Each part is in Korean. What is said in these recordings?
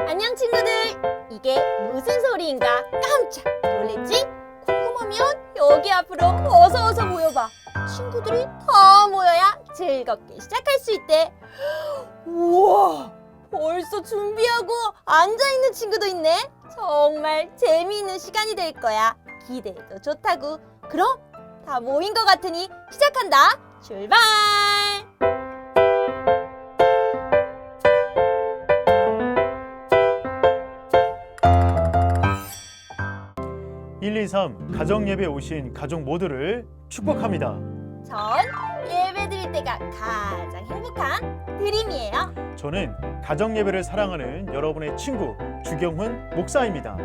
안녕 친구들! 이게 무슨 소리인가 깜짝 놀랬지? 궁금하면 여기 앞으로 어서 모여봐. 친구들이 다 모여야 즐겁게 시작할 수 있대. 우와! 벌써 준비하고 앉아있는 친구도 있네. 정말 재미있는 시간이 될 거야. 기대해도 좋다고. 그럼 다 모인 것 같으니 시작한다. 출발! 1, 2, 3 가정예배 오신 가족 모두를 축복합니다. 전 예배 드릴 때가 가장 행복한 드림이에요. 저는 가정예배를 사랑하는 여러분의 친구 주경훈 목사입니다.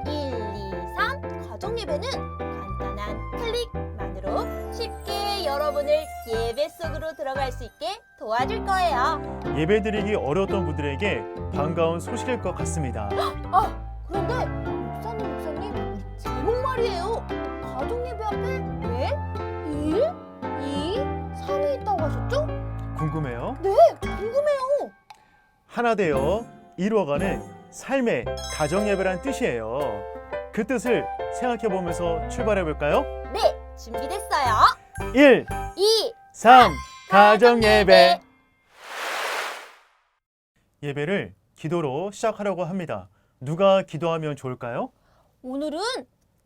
1, 2, 3 가정 예배는 간단한 클릭만으로 쉽게 여러분을 예배 속으로 들어갈 수 있게 도와줄 거예요. 예배드리기 어려웠던 분들에게 반가운 소식일 것 같습니다. 그런데 목사님 제목 말이에요. 가정 예배 앞에 왜 1, 2, 3이 있다고 하셨죠? 궁금해요? 네, 궁금해요. 하나 되어 이루어가는 삶의 가정예배란 뜻이에요. 그 뜻을 생각해보면서 출발해볼까요? 네, 준비됐어요. 1, 2, 3 가정예배. 예배를 기도로 시작하려고 합니다. 누가 기도하면 좋을까요? 오늘은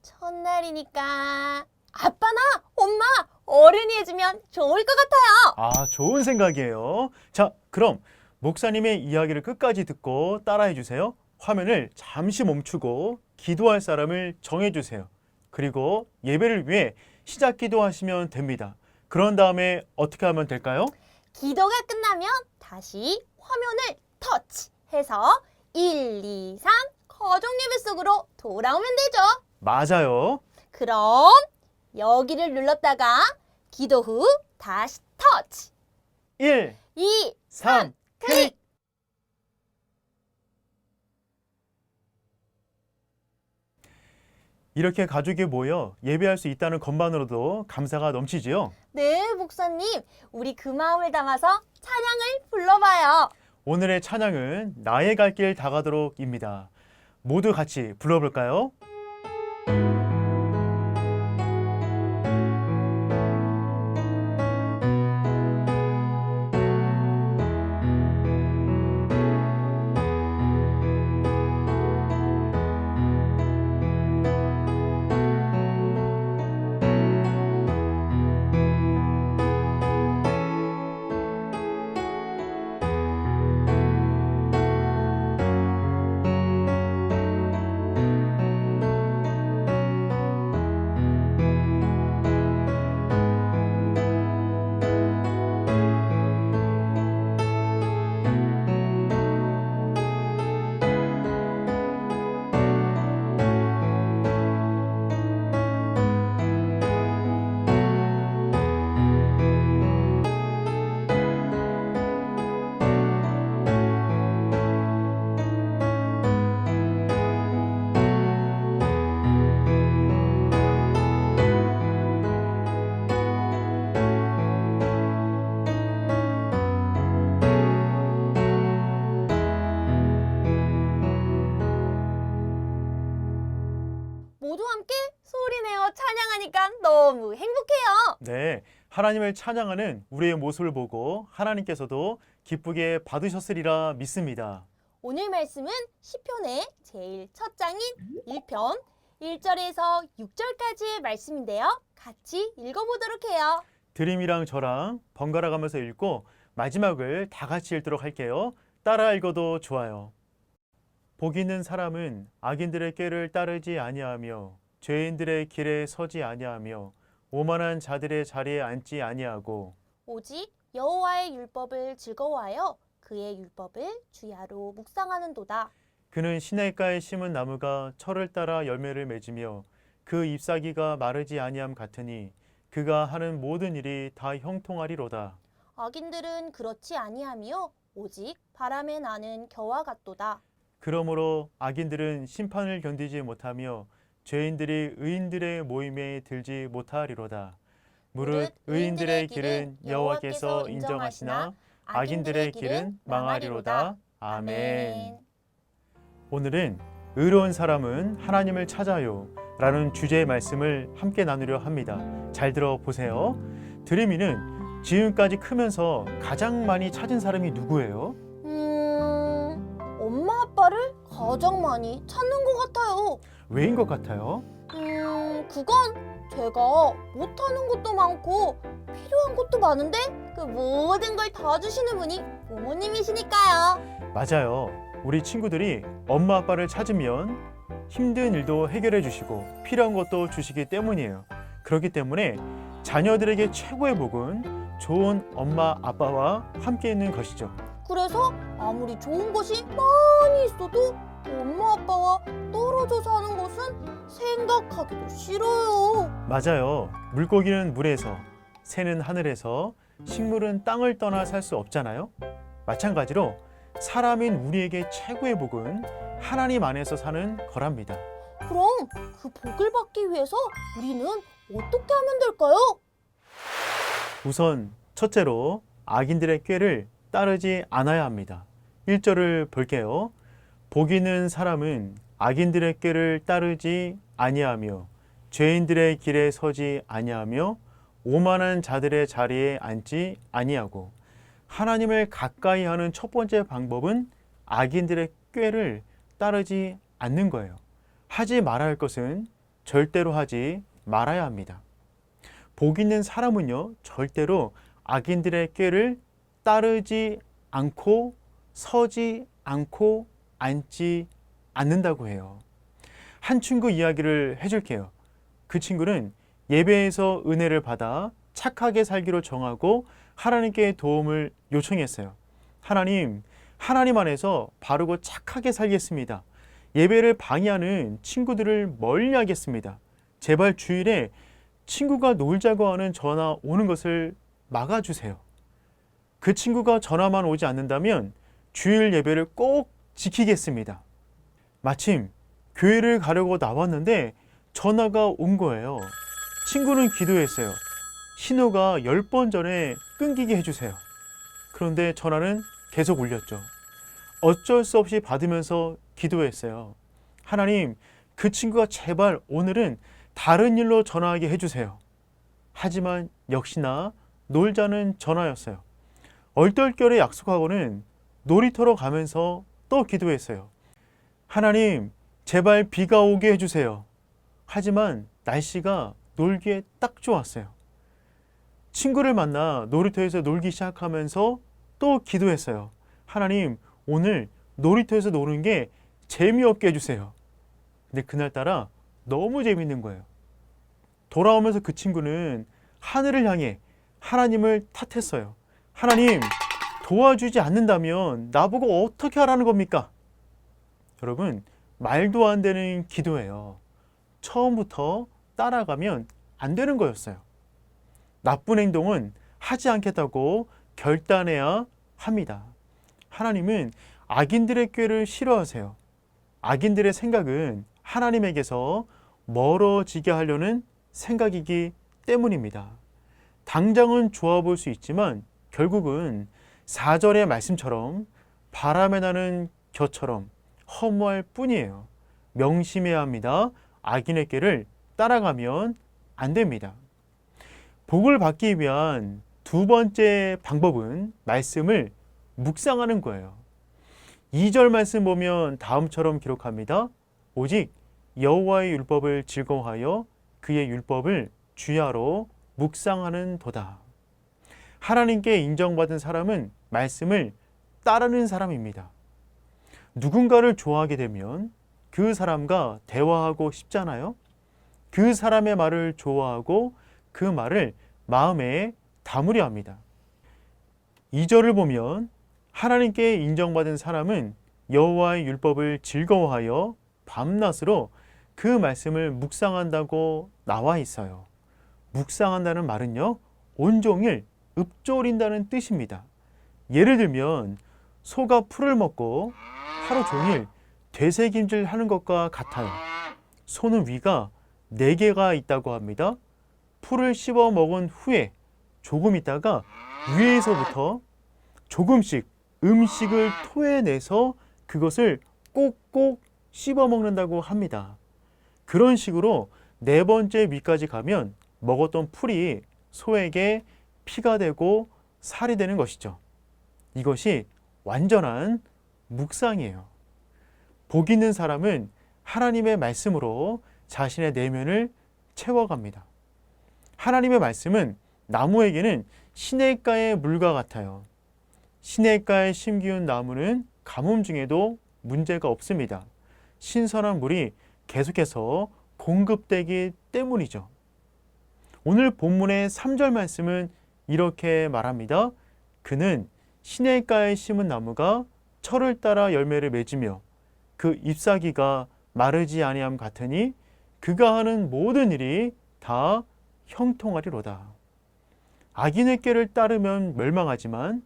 첫날이니까 아빠나 엄마, 어른이 해주면 좋을 것 같아요. 좋은 생각이에요. 자, 그럼 목사님의 이야기를 끝까지 듣고 따라해 주세요. 화면을 잠시 멈추고 기도할 사람을 정해 주세요. 그리고 예배를 위해 시작 기도하시면 됩니다. 그런 다음에 어떻게 하면 될까요? 기도가 끝나면 다시 화면을 터치해서 1, 2, 3 가정 예배 속으로 돌아오면 되죠. 맞아요. 그럼 여기를 눌렀다가 기도 후 다시 터치. 1, 2, 3 클릭. 이렇게 가족이 모여 예배할 수 있다는 것만으로도 감사가 넘치지요. 네, 목사님. 우리 그 마음을 담아서 찬양을 불러봐요. 오늘의 찬양은 나의 갈 길 다가도록입니다. 모두 같이 불러볼까요? 모두 함께 소리내어 찬양하니까 너무 행복해요. 네, 하나님을 찬양하는 우리의 모습을 보고 하나님께서도 기쁘게 받으셨으리라 믿습니다. 오늘 말씀은 시편의 제일 첫 장인 1편 1절에서 6절까지의 말씀인데요. 같이 읽어보도록 해요. 드림이랑 저랑 번갈아 가면서 읽고 마지막을 다 같이 읽도록 할게요. 따라 읽어도 좋아요. 복 있는 사람은 악인들의 꾀를 따르지 아니하며 죄인들의 길에 서지 아니하며 오만한 자들의 자리에 앉지 아니하고 오직 여호와의 율법을 즐거워하여 그의 율법을 주야로 묵상하는도다. 그는 시냇가에 심은 나무가 철을 따라 열매를 맺으며 그 잎사귀가 마르지 아니함 같으니 그가 하는 모든 일이 다 형통하리로다. 악인들은 그렇지 아니하며 오직 바람에 나는 겨와 같도다. 그러므로 악인들은 심판을 견디지 못하며 죄인들이 의인들의 모임에 들지 못하리로다. 무릇 의인들의 길은 여호와께서 인정하시나 악인들의 길은 망하리로다. 아멘. 오늘은 의로운 사람은 하나님을 찾아요 라는 주제의 말씀을 함께 나누려 합니다. 잘 들어보세요. 드림이는 지금까지 크면서 가장 많이 찾은 사람이 누구예요? 엄마 아빠를 가장 많이 찾는 것 같아요. 왜인 것 같아요? 그건 제가 못하는 것도 많고 필요한 것도 많은데 그 모든 걸 도와주시는 분이 부모님이시니까요. 맞아요. 우리 친구들이 엄마 아빠를 찾으면 힘든 일도 해결해 주시고 필요한 것도 주시기 때문이에요. 그렇기 때문에 자녀들에게 최고의 복은 좋은 엄마 아빠와 함께 있는 것이죠. 그래서 아무리 좋은 것이 많이 있어도 엄마 아빠와 떨어져 사는 것은 생각하기도 싫어요. 맞아요. 물고기는 물에서, 새는 하늘에서, 식물은 땅을 떠나 살 수 없잖아요. 마찬가지로 사람인 우리에게 최고의 복은 하나님 안에서 사는 거랍니다. 그럼 그 복을 받기 위해서 우리는 어떻게 하면 될까요? 우선 첫째로 악인들의 꾀를 따르지 않아야 합니다. 1절을 볼게요. 복 있는 사람은 악인들의 꾀를 따르지 아니하며 죄인들의 길에 서지 아니하며 오만한 자들의 자리에 앉지 아니하고. 하나님을 가까이 하는 첫 번째 방법은 악인들의 꾀를 따르지 않는 거예요. 하지 말아야 할 것은 절대로 하지 말아야 합니다. 복 있는 사람은요, 절대로 악인들의 꾀를 따르지 않고 서지 않고 앉지 않는다고 해요. 한 친구 이야기를 해줄게요. 그 친구는 예배에서 은혜를 받아 착하게 살기로 정하고 하나님께 도움을 요청했어요. 하나님 안에서 바르고 착하게 살겠습니다. 예배를 방해하는 친구들을 멀리하겠습니다. 제발 주일에 친구가 놀자고 하는 전화 오는 것을 막아주세요. 그 친구가 전화만 오지 않는다면 주일 예배를 꼭 지키겠습니다. 마침 교회를 가려고 나왔는데 전화가 온 거예요. 친구는 기도했어요. 신호가 10번 전에 끊기게 해주세요. 그런데 전화는 계속 울렸죠. 어쩔 수 없이 받으면서 기도했어요. 하나님, 그 친구가 제발 오늘은 다른 일로 전화하게 해주세요. 하지만 역시나 놀자는 전화였어요. 얼떨결에 약속하고는 놀이터로 가면서 또 기도했어요. 하나님, 제발 비가 오게 해주세요. 하지만 날씨가 놀기에 딱 좋았어요. 친구를 만나 놀이터에서 놀기 시작하면서 또 기도했어요. 하나님, 오늘 놀이터에서 노는 게 재미없게 해주세요. 근데 그날따라 너무 재밌는 거예요. 돌아오면서 그 친구는 하늘을 향해 하나님을 탓했어요. 하나님, 도와주지 않는다면 나보고 어떻게 하라는 겁니까? 여러분, 말도 안 되는 기도예요. 처음부터 따라가면 안 되는 거였어요. 나쁜 행동은 하지 않겠다고 결단해야 합니다. 하나님은 악인들의 꾀를 싫어하세요. 악인들의 생각은 하나님에게서 멀어지게 하려는 생각이기 때문입니다. 당장은 좋아 보일 수 있지만 결국은 4절의 말씀처럼 바람에 나는 겨처럼 허무할 뿐이에요. 명심해야 합니다. 악인의 꾀를 따라가면 안 됩니다. 복을 받기 위한 두 번째 방법은 말씀을 묵상하는 거예요. 2절 말씀 보면 다음처럼 기록합니다. 오직 여호와의 율법을 즐거워하여 그의 율법을 주야로 묵상하는 도다. 하나님께 인정받은 사람은 말씀을 따르는 사람입니다. 누군가를 좋아하게 되면 그 사람과 대화하고 싶잖아요. 그 사람의 말을 좋아하고 그 말을 마음에 담으려 합니다. 2절을 보면 하나님께 인정받은 사람은 여호와의 율법을 즐거워하여 밤낮으로 그 말씀을 묵상한다고 나와 있어요. 묵상한다는 말은요, 온종일 읊조린다는 뜻입니다. 예를 들면 소가 풀을 먹고 하루 종일 되새김질 하는 것과 같아요. 소는 위가 4개가 있다고 합니다. 풀을 씹어 먹은 후에 조금 있다가 위에서부터 조금씩 음식을 토해내서 그것을 꼭꼭 씹어 먹는다고 합니다. 그런 식으로 네 번째 위까지 가면 먹었던 풀이 소에게 피가 되고 살이 되는 것이죠. 이것이 완전한 묵상이에요. 복 있는 사람은 하나님의 말씀으로 자신의 내면을 채워갑니다. 하나님의 말씀은 나무에게는 시냇가의 물과 같아요. 시냇가에 심기운 나무는 가뭄 중에도 문제가 없습니다. 신선한 물이 계속해서 공급되기 때문이죠. 오늘 본문의 3절 말씀은 이렇게 말합니다. 그는 시냇가에 심은 나무가 철을 따라 열매를 맺으며 그 잎사귀가 마르지 아니함 같으니 그가 하는 모든 일이 다 형통하리로다. 악인의 꾀를 따르면 멸망하지만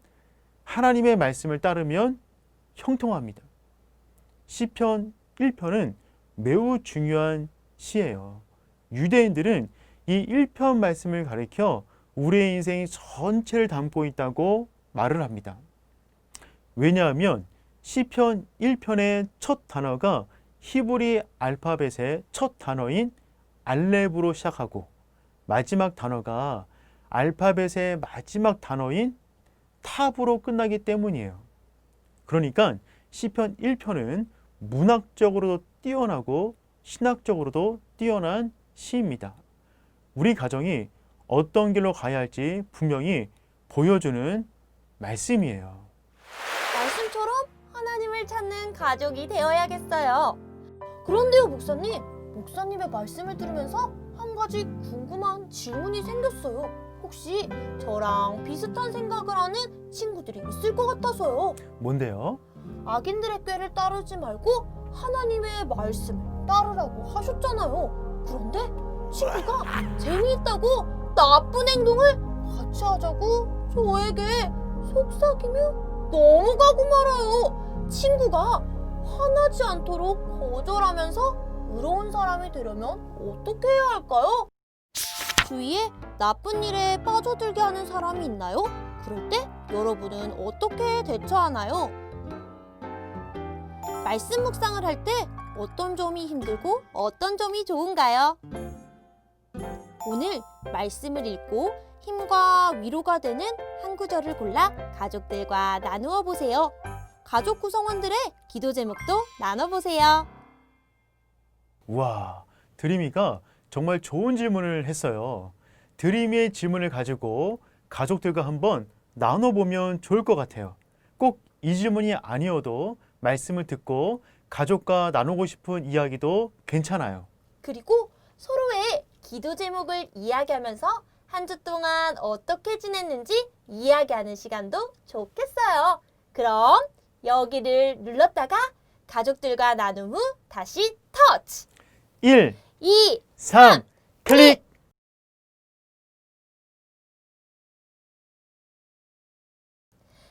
하나님의 말씀을 따르면 형통합니다. 시편 1편은 매우 중요한 시예요. 유대인들은 이 1편 말씀을 가리켜 우리의 인생 전체를 담고 있다고 말을 합니다. 왜냐하면 시편 1편의 첫 단어가 히브리 알파벳의 첫 단어인 알렙으로 시작하고 마지막 단어가 알파벳의 마지막 단어인 탑으로 끝나기 때문이에요. 그러니까 시편 1편은 문학적으로도 뛰어나고 신학적으로도 뛰어난 시입니다. 우리 가정이 어떤 길로 가야 할지 분명히 보여주는 말씀이에요. 말씀처럼 하나님을 찾는 가족이 되어야겠어요. 그런데요, 목사님. 목사님의 말씀을 들으면서 한 가지 궁금한 질문이 생겼어요. 혹시 저랑 비슷한 생각을 하는 친구들이 있을 것 같아서요. 뭔데요? 악인들의 꾀를 따르지 말고 하나님의 말씀을 따르라고 하셨잖아요. 그런데 친구가 재미있다고 나쁜 행동을 같이 하자고 저에게 속삭이며 넘어가고 말아요. 친구가 화나지 않도록 거절하면서 의로운 사람이 되려면 어떻게 해야 할까요? 주위에 나쁜 일에 빠져들게 하는 사람이 있나요? 그럴 때 여러분은 어떻게 대처하나요? 말씀 묵상을 할 때 어떤 점이 힘들고 어떤 점이 좋은가요? 오늘 말씀을 읽고 힘과 위로가 되는 한 구절을 골라 가족들과 나누어 보세요. 가족 구성원들의 기도 제목도 나눠보세요. 우와, 드림이가 정말 좋은 질문을 했어요. 드림이의 질문을 가지고 가족들과 한번 나눠보면 좋을 것 같아요. 꼭 이 질문이 아니어도 말씀을 듣고 가족과 나누고 싶은 이야기도 괜찮아요. 그리고 서로의 기도 제목을 이야기하면서 한 주 동안 어떻게 지냈는지 이야기하는 시간도 좋겠어요. 그럼 여기를 눌렀다가 가족들과 나눔 후 다시 터치! 1, 2, 3, 클릭!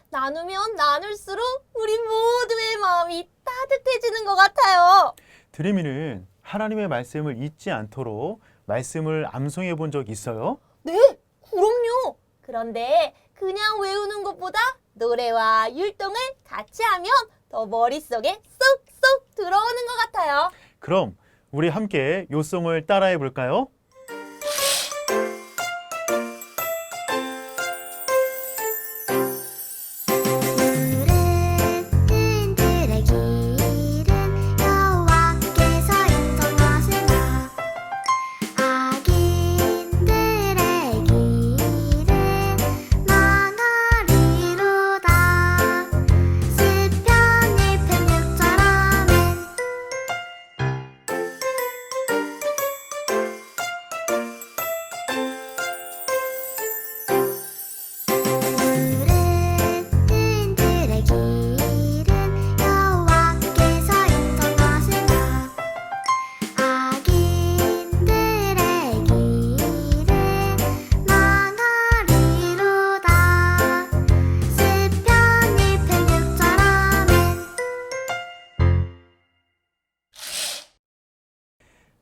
나누면 나눌수록 우리 모두의 마음이 따뜻해지는 것 같아요. 드림이는 하나님의 말씀을 잊지 않도록 말씀을 암송해 본 적 있어요? 네, 그럼요. 그런데 그냥 외우는 것보다 노래와 율동을 같이 하면 더 머릿속에 쏙쏙 들어오는 것 같아요. 그럼 우리 함께 요송을 따라해 볼까요? 어른들의 길은 여호와께서 인정하시나 악인들의 길은 망하리로다. 시편 1편 6절 어른들의 길은 여호와께서 인정하시나 악인들의 길은 망하리로다. 시편 1편 6절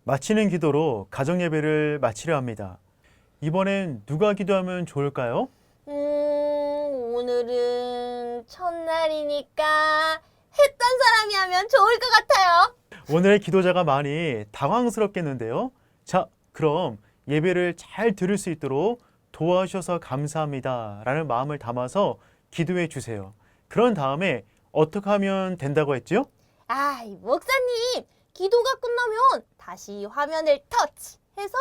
마치는 기도로 가정 예배를 마치려 합니다. 이번엔 누가 기도하면 좋을까요? 오늘은 첫날이니까 했던 사람이 하면 좋을 것 같아요. 오늘의 기도자가 많이 당황스럽겠는데요. 자, 그럼 예배를 잘 들을 수 있도록 도와주셔서 감사합니다 라는 마음을 담아서 기도해 주세요. 그런 다음에 어떻게 하면 된다고 했죠? 목사님, 기도가 끝나면 다시 화면을 터치해서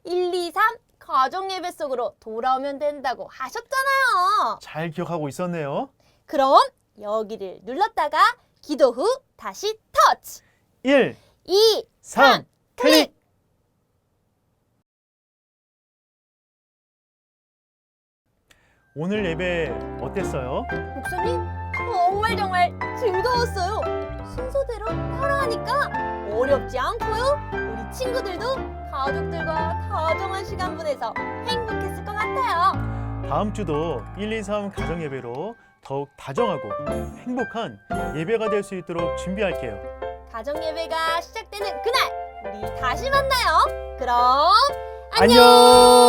1, 2, 3 가정 예배 속으로 돌아오면 된다고 하셨잖아요. 잘 기억하고 있었네요. 그럼 여기를 눌렀다가 기도 후 다시 터치. 1, 2, 3, 클릭! 오늘 예배 어땠어요? 목사님, 정말 즐거웠어요. 순서대로 따라하니까 어렵지 않고요. 우리 친구들도 가족들과 다정한 시간 보내서 행복했을 것 같아요. 다음 주도 1, 2, 3 가정 예배로 더욱 다정하고 행복한 예배가 될 수 있도록 준비할게요. 가정 예배가 시작되는 그날 우리 다시 만나요. 그럼 안녕. 안녕!